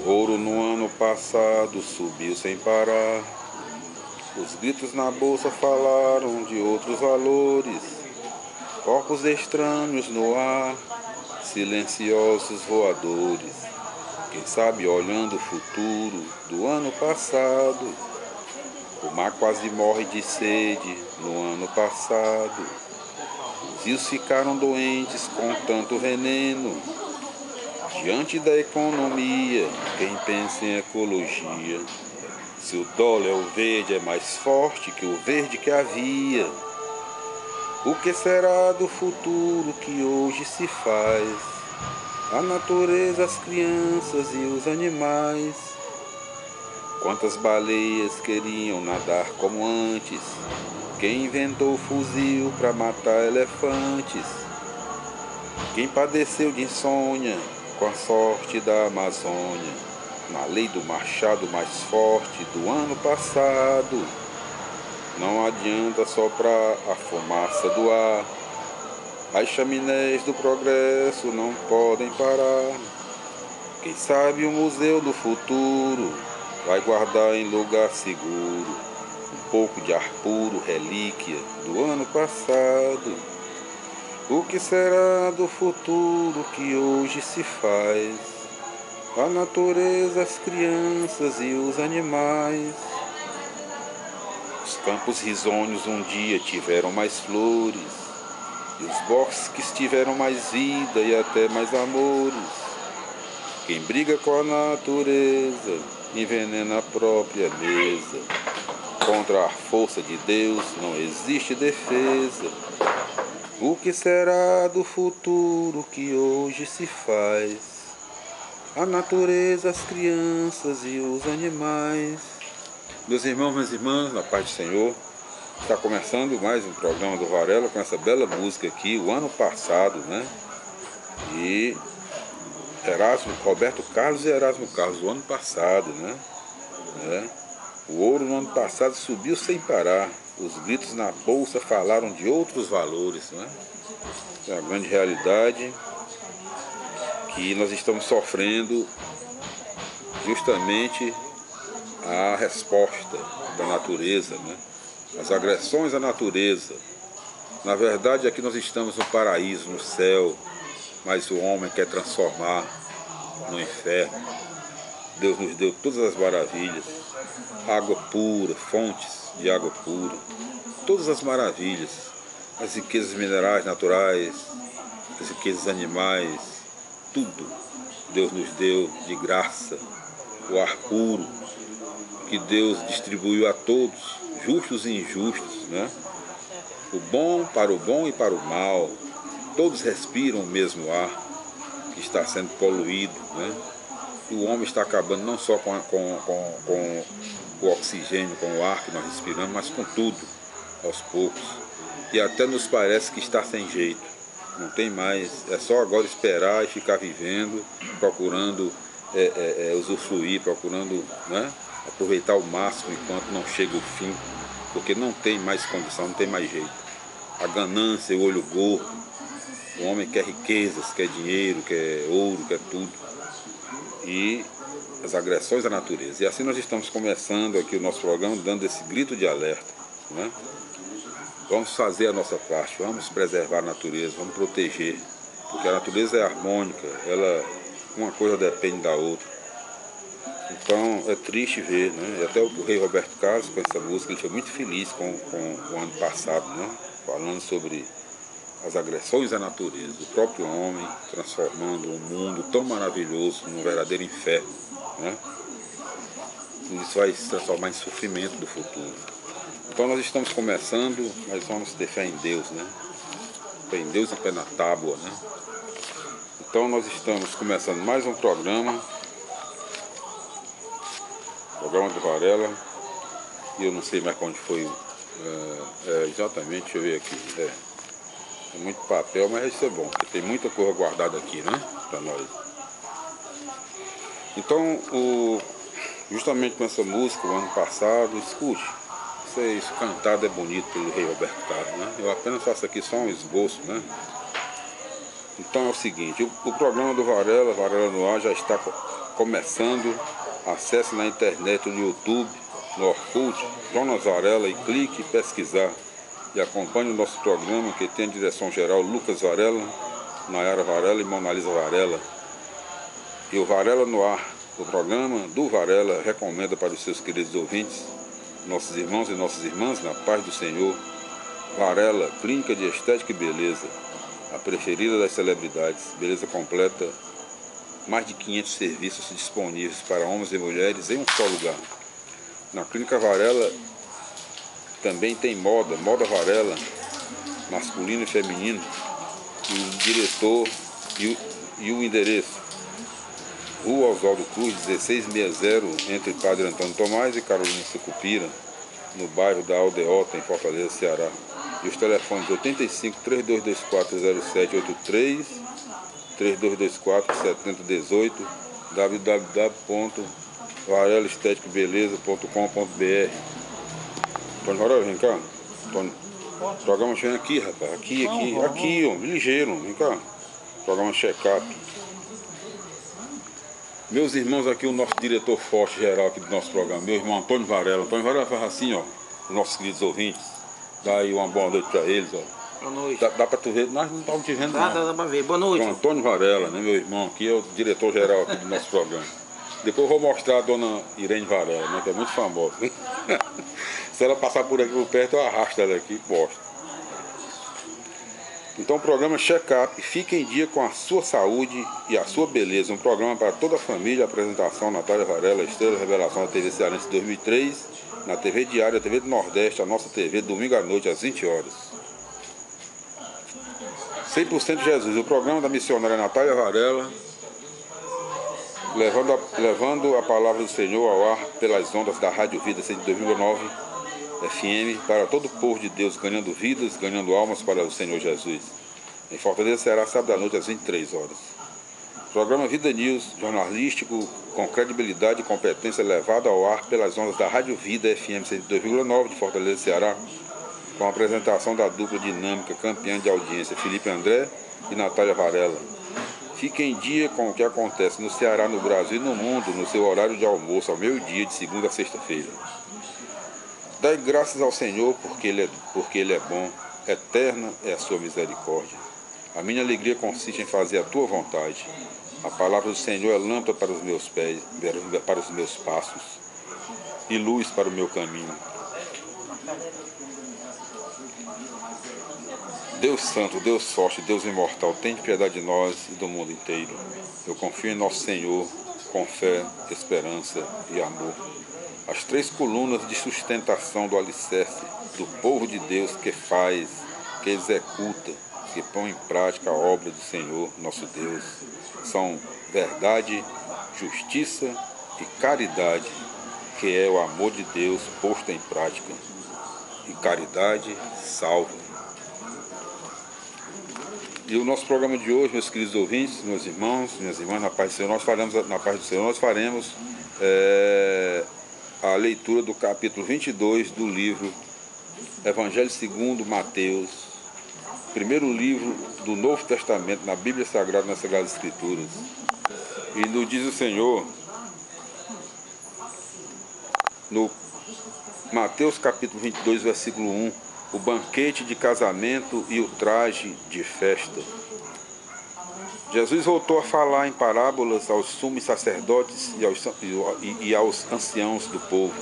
Ouro no ano passado subiu sem parar. Os gritos na bolsa falaram de outros valores. Corpos estranhos no ar, silenciosos voadores. Quem sabe olhando o futuro do ano passado. O mar quase morre de sede no ano passado. Os rios ficaram doentes com tanto veneno. Diante da economia, quem pensa em ecologia? Se o dólar, o verde, é mais forte que o verde que havia, o que será do futuro que hoje se faz? A natureza, as crianças e os animais. Quantas baleias queriam nadar como antes? Quem inventou o fuzil para matar elefantes? Quem padeceu de insônia com a sorte da Amazônia, na lei do machado mais forte do ano passado? Não adianta soprar a fumaça do ar, as chaminés do progresso não podem parar. Quem sabe o museu do futuro vai guardar em lugar seguro um pouco de ar puro, relíquia do ano passado. O que será do futuro que hoje se faz? A natureza, as crianças e os animais. Os campos risonhos um dia tiveram mais flores, e os bosques tiveram mais vida e até mais amores. Quem briga com a natureza envenena a própria mesa. Contra a força de Deus não existe defesa. O que será do futuro que hoje se faz? A natureza, as crianças e os animais. Meus irmãos, minhas irmãs, na paz do Senhor, está começando mais um programa do Varela com essa bela música aqui, o ano passado, né? E Roberto Carlos e Erasmo Carlos, o ano passado, né? O ouro no ano passado subiu sem parar. Os gritos na bolsa falaram de outros valores, né? É a grande realidade que nós estamos sofrendo justamente a resposta da natureza, né? As agressões à natureza. Na verdade, aqui nós estamos no paraíso, no céu, mas o homem quer transformar no inferno. Deus nos deu todas as maravilhas, água pura, fontes de água pura, todas as maravilhas, as riquezas minerais naturais, as riquezas animais, tudo Deus nos deu de graça, o ar puro que Deus distribuiu a todos, justos e injustos, né? O bom para o bom e para o mal, todos respiram o mesmo ar que está sendo poluído, né? E o homem está acabando não só com o oxigênio, com o ar que nós respiramos, mas com tudo, aos poucos. E até nos parece que está sem jeito. Não tem mais, é só agora esperar e ficar vivendo, procurando usufruir, procurando, né, aproveitar o máximo enquanto não chega o fim, porque não tem mais condição, não tem mais jeito. A ganância, o olho gordo, o homem quer riquezas, quer dinheiro, quer ouro, quer tudo. E as agressões à natureza. E assim nós estamos começando aqui o nosso programa, dando esse grito de alerta, né? Vamos fazer a nossa parte, vamos preservar a natureza, vamos proteger, porque a natureza é harmônica, uma coisa depende da outra. Então é triste ver, né? E até o rei Roberto Carlos, com essa música, ele foi muito feliz com o ano passado, né? Falando sobre as agressões à natureza, o próprio homem transformando um mundo tão maravilhoso num verdadeiro inferno, né? Isso vai se transformar em sofrimento do futuro. Então nós estamos começando, mas vamos ter fé em Deus, né? Fé em Deus e pé na tábua, né? Então nós estamos começando mais um programa do Varela, e eu não sei mais onde foi, exatamente, deixa eu ver aqui, é muito papel, mas isso é bom, porque tem muita coisa guardada aqui, né, para nós. Então, justamente com essa música, o ano passado, escute, isso cantado é bonito pelo rei Roberto Carlos, né? Eu apenas faço aqui só um esboço, né? Então é o seguinte, o programa do Varela no Ar já está começando. Acesse na internet, no YouTube, no Orkut, Jonas Varela, e clique em pesquisar. E acompanhe o nosso programa, que tem a direção geral Lucas Varela, Nayara Varela e Monalisa Varela. E o Varela no Ar, o programa do Varela, recomenda para os seus queridos ouvintes, nossos irmãos e nossas irmãs, na paz do Senhor. Varela, clínica de estética e beleza, a preferida das celebridades, beleza completa, mais de 500 serviços disponíveis para homens e mulheres em um só lugar. Na clínica Varela também tem moda Varela, masculino e feminino, e o diretor e o endereço: Rua Oswaldo Cruz, 1660, entre Padre Antônio Tomás e Carolina Sucupira, no bairro da Aldeota, em Fortaleza, Ceará. E os telefones 85 3224 0783, 3224 7018, www.varelaestéticabeleza.com.br. Antônio Varela, vem cá. Antônio, o programa vem aqui, rapaz. Aqui, ó, ligeiro, vem cá. Programa check-up. Meus irmãos aqui, o nosso diretor forte geral aqui do nosso programa, meu irmão Antônio Varela. Antônio Varela faz assim, ó, os nossos queridos ouvintes. Dá aí uma boa noite pra eles, ó. Boa noite. Dá pra tu ver, nós não estamos te vendo, não. Dá pra ver. Boa noite. Então, Antônio Varela, né, meu irmão, aqui é o diretor geral aqui do nosso programa. Depois eu vou mostrar a dona Irene Varela, né, que é muito famosa. Se ela passar por aqui por perto, eu arrasto ela aqui e mostro. Então, o programa Check-up, fique em dia com a sua saúde e a sua beleza. Um programa para toda a família. Apresentação: Natália Varela, Estrela Revelação da TV Cearense 2003, na TV Diária, TV do Nordeste, a nossa TV, domingo à noite, às 20 horas. 100% Jesus, o programa da missionária Natália Varela, levando a palavra do Senhor ao ar pelas ondas da Rádio Vida 102,9 FM para todo o povo de Deus, ganhando vidas, ganhando almas para o Senhor Jesus. Em Fortaleza, Ceará, sábado à noite, às 23 horas. Programa Vida News, jornalístico com credibilidade e competência, levado ao ar pelas ondas da Rádio Vida FM 102,9 de Fortaleza, Ceará, com a apresentação da dupla dinâmica campeã de audiência Felipe André e Natália Varela. Fique em dia com o que acontece no Ceará, no Brasil e no mundo, no seu horário de almoço, ao meio-dia, de segunda a sexta-feira. Dai graças ao Senhor, porque Ele é bom, eterna é a sua misericórdia. A minha alegria consiste em fazer a tua vontade. A palavra do Senhor é lâmpada para os meus pés, para os meus passos, e luz para o meu caminho. Deus Santo, Deus Forte, Deus Imortal, tem piedade de nós e do mundo inteiro. Eu confio em nosso Senhor com fé, esperança e amor. As três colunas de sustentação do alicerce do povo de Deus que faz, que executa, que põe em prática a obra do Senhor, nosso Deus, são verdade, justiça e caridade, que é o amor de Deus posto em prática. E caridade salva. E o nosso programa de hoje, meus queridos ouvintes, meus irmãos, minhas irmãs, na paz do Senhor, nós faremos a leitura do capítulo 22 do livro Evangelho segundo Mateus, primeiro livro do Novo Testamento na Bíblia Sagrada, nas Sagradas Escrituras. E nos diz o Senhor, no Mateus capítulo 22, versículo 1, o banquete de casamento e o traje de festa. Jesus voltou a falar em parábolas aos sumos sacerdotes e aos anciãos do povo.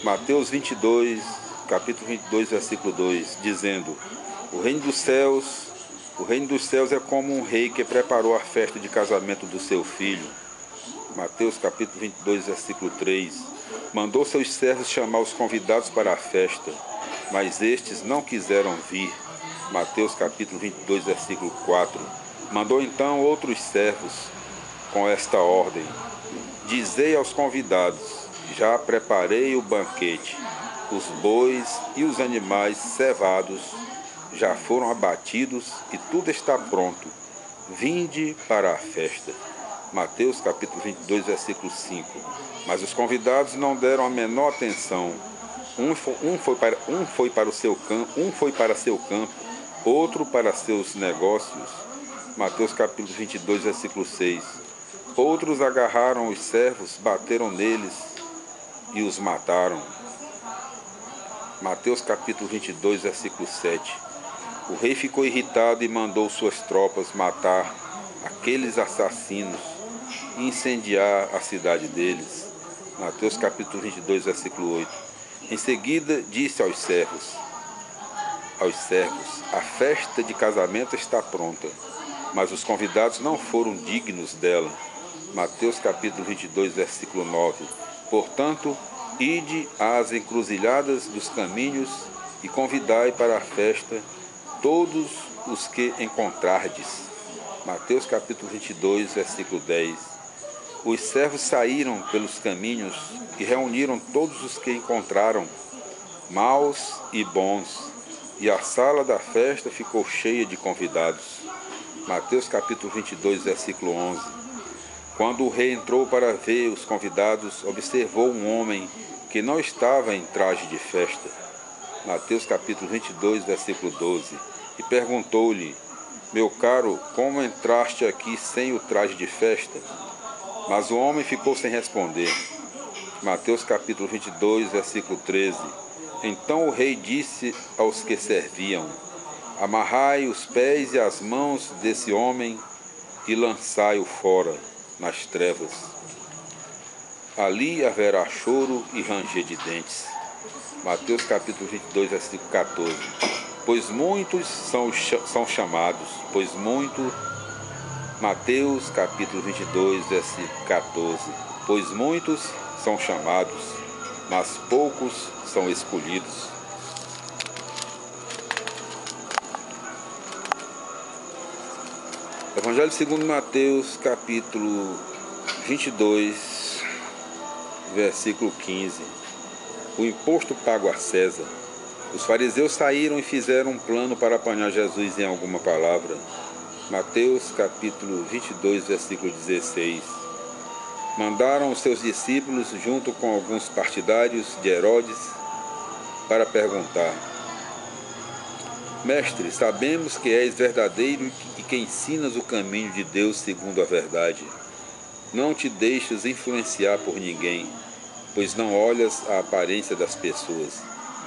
Mateus 22, capítulo 22, versículo 2, dizendo: O reino dos céus é como um rei que preparou a festa de casamento do seu filho. Mateus capítulo 22, versículo 3. Mandou seus servos chamar os convidados para a festa, mas estes não quiseram vir. Mateus capítulo 22, versículo 4. Mandou então outros servos com esta ordem: Dizei aos convidados: já preparei o banquete, os bois e os animais cevados já foram abatidos e tudo está pronto. Vinde para a festa. Mateus capítulo 22, versículo 5. Mas os convidados não deram a menor atenção. Um foi para seu campo, outro para seus negócios, Mateus capítulo 22, versículo 6. Outros agarraram os servos, bateram neles e os mataram. Mateus capítulo 22, versículo 7. O rei ficou irritado e mandou suas tropas matar aqueles assassinos e incendiar a cidade deles. Mateus capítulo 22, versículo 8. Em seguida disse aos servos, a festa de casamento está pronta, mas os convidados não foram dignos dela. Mateus capítulo 22, versículo 9. Portanto, ide às encruzilhadas dos caminhos e convidai para a festa todos os que encontrardes. Mateus capítulo 22, versículo 10. Os servos saíram pelos caminhos e reuniram todos os que encontraram, maus e bons, e a sala da festa ficou cheia de convidados. Mateus capítulo 22, versículo 11. Quando o rei entrou para ver os convidados, observou um homem que não estava em traje de festa. Mateus capítulo 22, versículo 12. E perguntou-lhe, meu caro, como entraste aqui sem o traje de festa? Mas o homem ficou sem responder. Mateus capítulo 22, versículo 13. Então o rei disse aos que serviam, amarrai os pés e as mãos desse homem e lançai-o fora nas trevas. Ali haverá choro e ranger de dentes. Mateus capítulo 22, versículo 14. Pois muitos são chamados, Mateus capítulo 22, versículo 14. Pois muitos são chamados, mas poucos são escolhidos. Evangelho segundo Mateus capítulo 22, versículo 15. O imposto pago a César. Os fariseus saíram e fizeram um plano para apanhar Jesus em alguma palavra. Mateus capítulo 22, versículo 16. Mandaram os seus discípulos, junto com alguns partidários de Herodes, para perguntar: Mestre, sabemos que és verdadeiro e que ensinas o caminho de Deus segundo a verdade. Não te deixas influenciar por ninguém, pois não olhas a aparência das pessoas.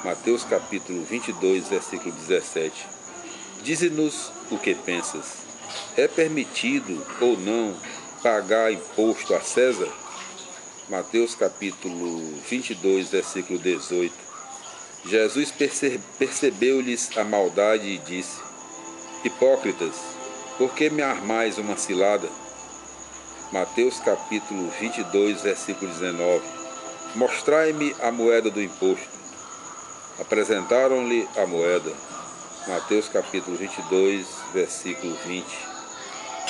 Mateus capítulo 22, versículo 17. Dize-nos o que pensas. É permitido ou não pagar imposto a César? Mateus capítulo 22, versículo 18. Jesus percebeu-lhes a maldade e disse: Hipócritas, por que me armais uma cilada? Mateus capítulo 22, versículo 19. Mostrai-me a moeda do imposto. Apresentaram-lhe a moeda. Mateus capítulo 22, versículo 20.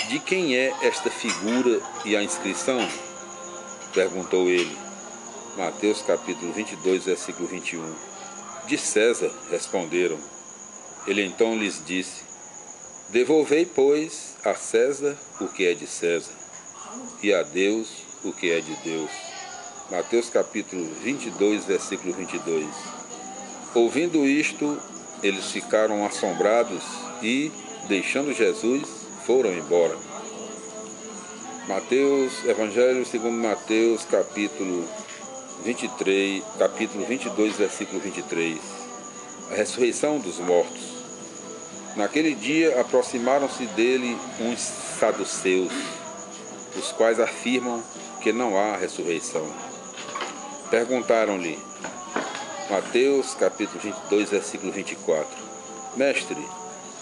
De quem é esta figura e a inscrição? Perguntou ele. Mateus capítulo 22, versículo 21. De César, responderam. Ele então lhes disse: Devolvei, pois, a César o que é de César, e a Deus o que é de Deus. Mateus capítulo 22, versículo 22. Ouvindo isto, eles ficaram assombrados e, deixando Jesus, foram embora. Evangelho segundo Mateus, capítulo 22, versículo 23. A ressurreição dos mortos. Naquele dia aproximaram-se dele uns saduceus, os quais afirmam que não há ressurreição. Perguntaram-lhe, Mateus capítulo 22, versículo 24. Mestre,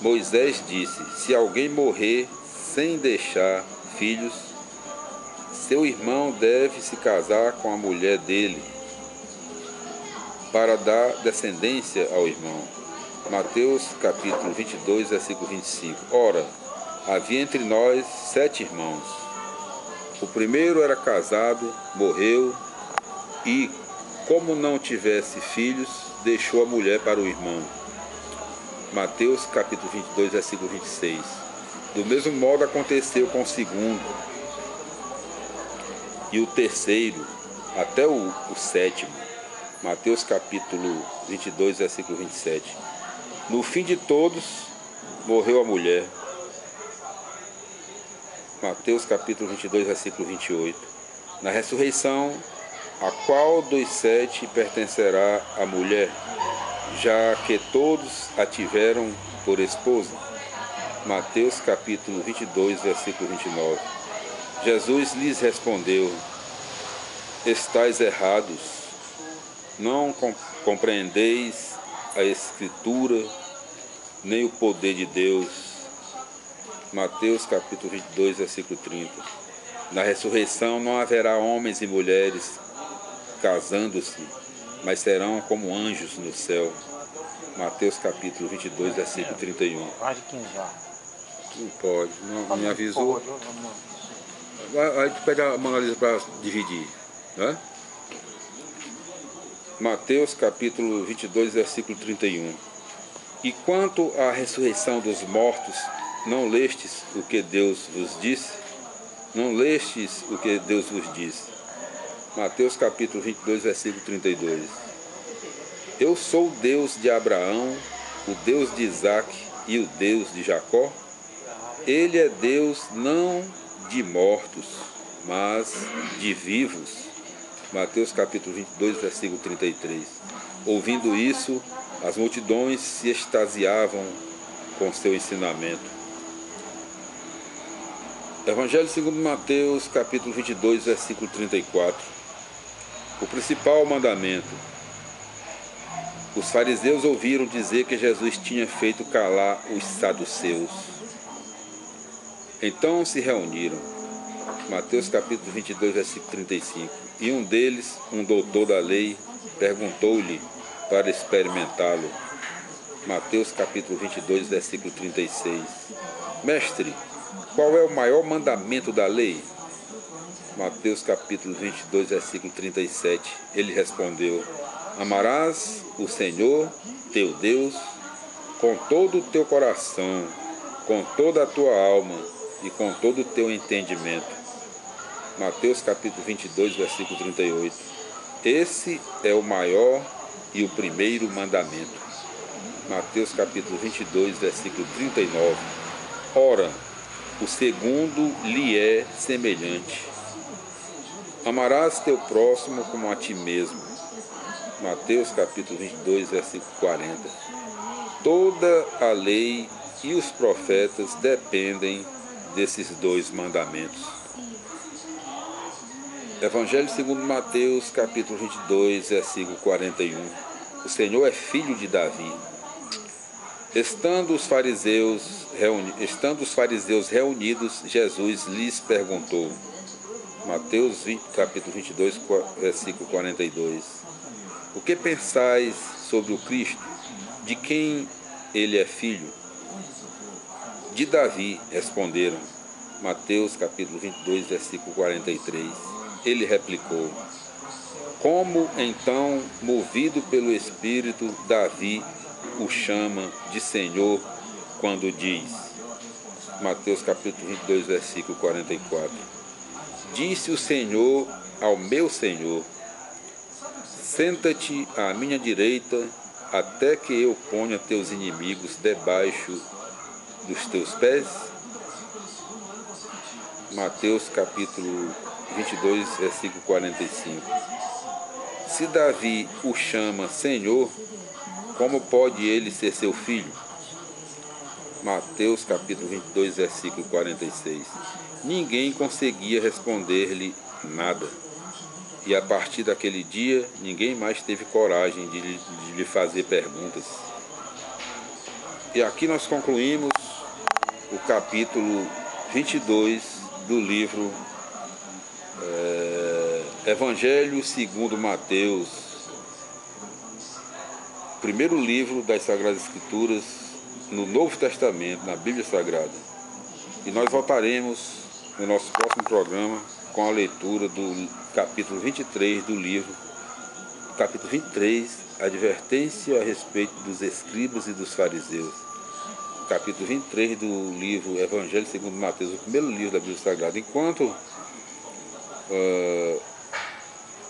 Moisés disse, se alguém morrer sem deixar filhos, seu irmão deve se casar com a mulher dele, para dar descendência ao irmão. Mateus capítulo 22, versículo 25. Ora, havia entre nós 7 irmãos. O primeiro era casado, morreu, e, como não tivesse filhos, deixou a mulher para o irmão. Mateus capítulo 22, versículo 26. Do mesmo modo aconteceu com o segundo e o terceiro, até o sétimo. Mateus capítulo 22, versículo 27. No fim de todos, morreu a mulher. Mateus capítulo 22, versículo 28. Na ressurreição, a qual dos 7 pertencerá a mulher, já que todos a tiveram por esposa? Mateus capítulo 22, versículo 29. Jesus lhes respondeu: estais errados, não compreendeis a Escritura, nem o poder de Deus. Mateus capítulo 22, versículo 30. Na ressurreição não haverá homens e mulheres casando-se, mas serão como anjos no céu. Mateus capítulo 22, versículo 31. Mais de 15 anos. Não pode, não me avisou. Aí tu pede a Mona Lisa para dividir, né? Mateus capítulo 22, versículo 31. E quanto à ressurreição dos mortos, não lestes o que Deus vos disse? Não lestes o que Deus vos disse? Mateus capítulo 22, versículo 32. Eu sou o Deus de Abraão, o Deus de Isaque e o Deus de Jacó. Ele é Deus não de mortos, mas de vivos. Mateus capítulo 22, versículo 33. Ouvindo isso, as multidões se extasiavam com seu ensinamento. Evangelho segundo Mateus capítulo 22, versículo 34. O principal mandamento. Os fariseus ouviram dizer que Jesus tinha feito calar os saduceus. Então se reuniram. Mateus capítulo 22, versículo 35. E um deles, um doutor da lei, perguntou-lhe para experimentá-lo. Mateus capítulo 22, versículo 36. Mestre, qual é o maior mandamento da lei? Mateus capítulo 22, versículo 37. Ele respondeu: amarás o Senhor, teu Deus, com todo o teu coração, com toda a tua alma e com todo o teu entendimento. Mateus capítulo 22, versículo 38. Esse é o maior e o primeiro mandamento. Mateus capítulo 22, versículo 39. Ora, o segundo lhe é semelhante. Amarás teu próximo como a ti mesmo. Mateus capítulo 22, versículo 40. Toda a lei e os profetas dependem desses dois mandamentos. Evangelho segundo Mateus, capítulo 22, versículo 41. O Senhor é filho de Davi. Estando os fariseus reunidos, Jesus lhes perguntou. Mateus capítulo 22, versículo 42. O que pensais sobre o Cristo? De quem ele é filho? De Davi, responderam. Mateus capítulo 22, versículo 43. Ele replicou: como então, movido pelo Espírito, Davi o chama de Senhor quando diz? Mateus capítulo 22, versículo 44. Disse o Senhor ao meu Senhor: senta-te à minha direita, até que eu ponha teus inimigos debaixo dos teus pés. Mateus capítulo 22, versículo 45. Se Davi o chama Senhor, como pode ele ser seu filho? Mateus capítulo 22, versículo 46. Ninguém conseguia responder-lhe nada. E a partir daquele dia, ninguém mais teve coragem de lhe fazer perguntas. E aqui nós concluímos o capítulo 22 do livro Evangelho segundo Mateus, primeiro livro das Sagradas Escrituras no Novo Testamento, na Bíblia Sagrada. E nós voltaremos no nosso próximo programa com a leitura do capítulo 23 do livro, capítulo 23, advertência a respeito dos escribas e dos fariseus. Capítulo 23 do livro Evangelho segundo Mateus, o primeiro livro da Bíblia Sagrada. Enquanto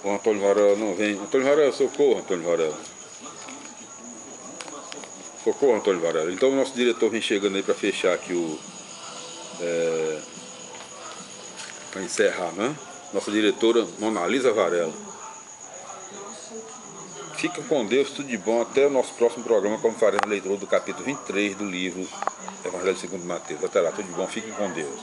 o Antônio Varela não vem. Antônio Varela, socorro, Antônio Varela. Socorro, Antônio Varela. Então o nosso diretor vem chegando aí para fechar aqui para encerrar, né? Nossa diretora Mona Lisa Varela. Fica com Deus, tudo de bom. Até o nosso próximo programa, quando faremos a leitura do capítulo 23 do livro Evangelho segundo Mateus. Até lá, tudo de bom. Fiquem com Deus.